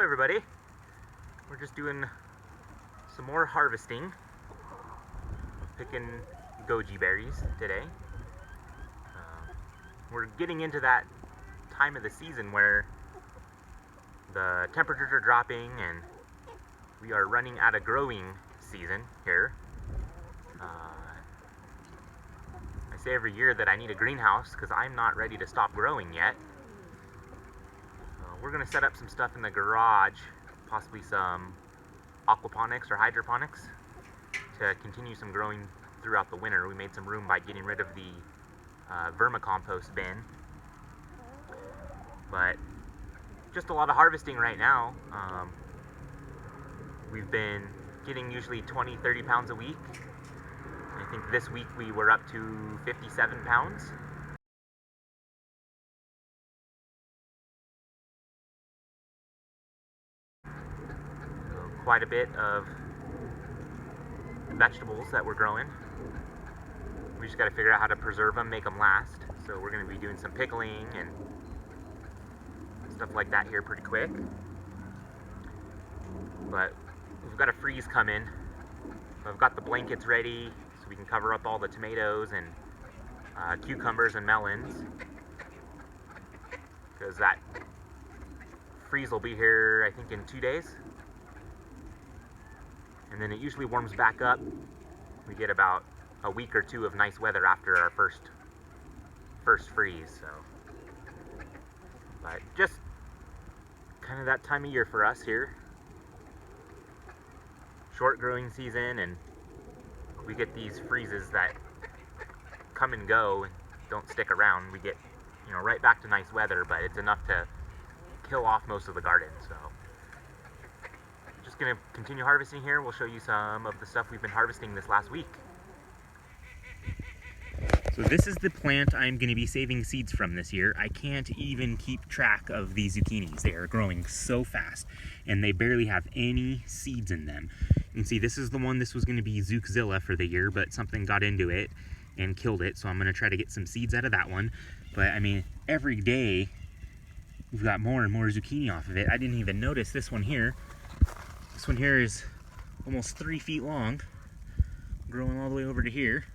everybody. We're just doing some more harvesting. Picking goji berries today. We're getting into that time of the season where the temperatures are dropping and we are running out of growing season here. I say every year that I need a greenhouse because I'm not ready to stop growing yet. We're going to set up some stuff in the garage, possibly some aquaponics or hydroponics, to continue some growing throughout the winter. We made some room by getting rid of the vermicompost bin. But just a lot of harvesting right now. We've been getting usually 20-30 pounds a week. I think this week we were up to 57 pounds. Quite a bit of vegetables that we're growing. We just got to figure out how to preserve them, make them last. So we're going to be doing some pickling and stuff like that here pretty quick. But we've got a freeze coming. I've got the blankets ready so we can cover up all the tomatoes and cucumbers and melons, because that freeze will be here I think in 2 days. And then it usually warms back up. We get about a week or two of nice weather after our first freeze. So, but just kind of that time of year for us here. Short growing season, and we get these freezes that come and go and don't stick around. We get, right back to nice weather, but it's enough to kill off most of the garden. So just gonna continue harvesting here. We'll show you some of the stuff we've been harvesting this last week. So this is the plant I'm going to be saving seeds from this year. I can't even keep track of these zucchinis. They are growing so fast and they barely have any seeds in them. You can see this is the one. This was going to be Zucchini for the year, but something got into it and killed it. So I'm going to try to get some seeds out of that one. But I mean, every day we've got more and more zucchini off of it. I didn't even notice this one here. This one here is almost 3 feet long, growing all the way over to here.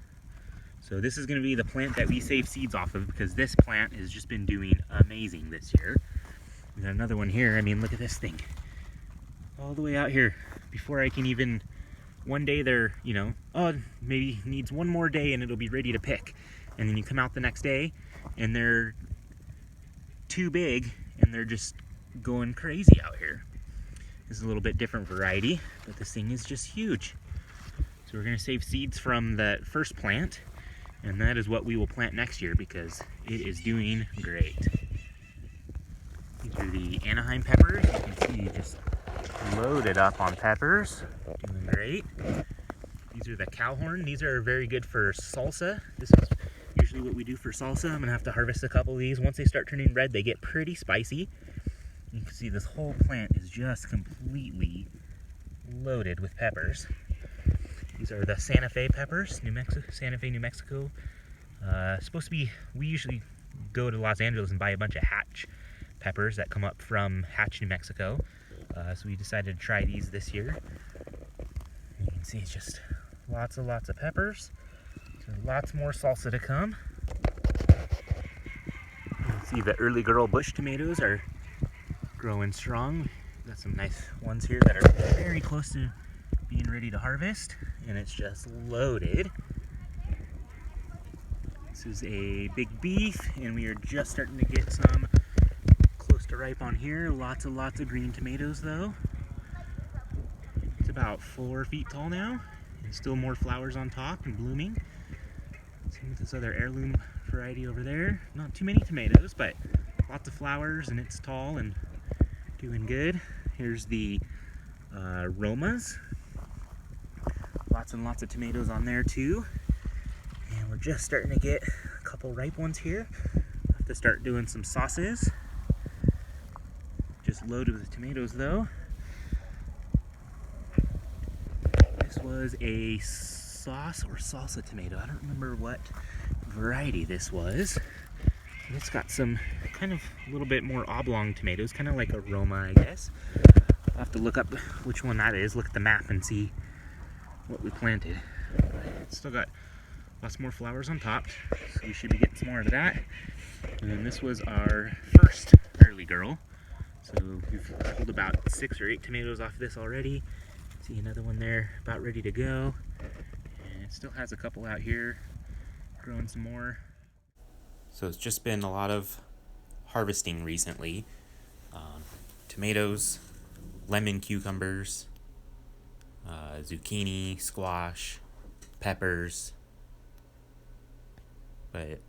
So this is going to be the plant that we save seeds off of, because this plant has just been doing amazing this year. We got another one here. I mean, look at this thing. All the way out here. Before I can even, one day they're, maybe needs one more day and it'll be ready to pick. And then you come out the next day and they're too big and they're just going crazy out here. This is a little bit different variety, but this thing is just huge. So we're going to save seeds from the first plant, and that is what we will plant next year because it is doing great. These are the Anaheim peppers. You can see just loaded up on peppers, doing great. These are the cowhorn. These are very good for salsa. This is usually what we do for salsa. I'm going to have to harvest a couple of these. Once they start turning red, they get pretty spicy. You can see this whole plant is just completely loaded with peppers. These are the Santa Fe peppers, Santa Fe, New Mexico. Supposed to be, we usually go to Los Angeles and buy a bunch of Hatch peppers that come up from Hatch, New Mexico. So we decided to try these this year. You can see it's just lots of peppers. So lots more salsa to come. You can see the early girl bush tomatoes are growing strong. Got some nice ones here that are very close to being ready to harvest, and it's just loaded. This is a big beef, and we are just starting to get some close to ripe on here. Lots of green tomatoes though. It's about 4 feet tall now, and still more flowers on top and blooming. Same with this other heirloom variety over there. Not too many tomatoes, but lots of flowers, and it's tall and doing good. Here's the Romas. Lots and lots of tomatoes on there too. And we're just starting to get a couple ripe ones here. I'll have to start doing some sauces. Just loaded with tomatoes though. This was a sauce or salsa tomato. I don't remember what variety this was. It's got some kind of a little bit more oblong tomatoes, kind of like a Roma, I guess. I'll have to look up which one that is, look at the map and see what we planted. Still got lots more flowers on top, so we should be getting some more of that. And then this was our first early girl. So we've pulled about 6 or 8 tomatoes off this already. See another one there about ready to go. And it still has a couple out here, growing some more. So it's just been a lot of harvesting recently. Tomatoes, lemon cucumbers, zucchini, squash, peppers. But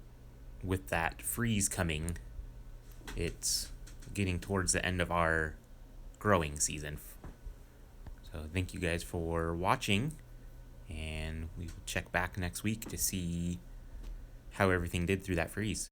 with that freeze coming, it's getting towards the end of our growing season. So thank you guys for watching, and we will check back next week to see how everything did through that freeze.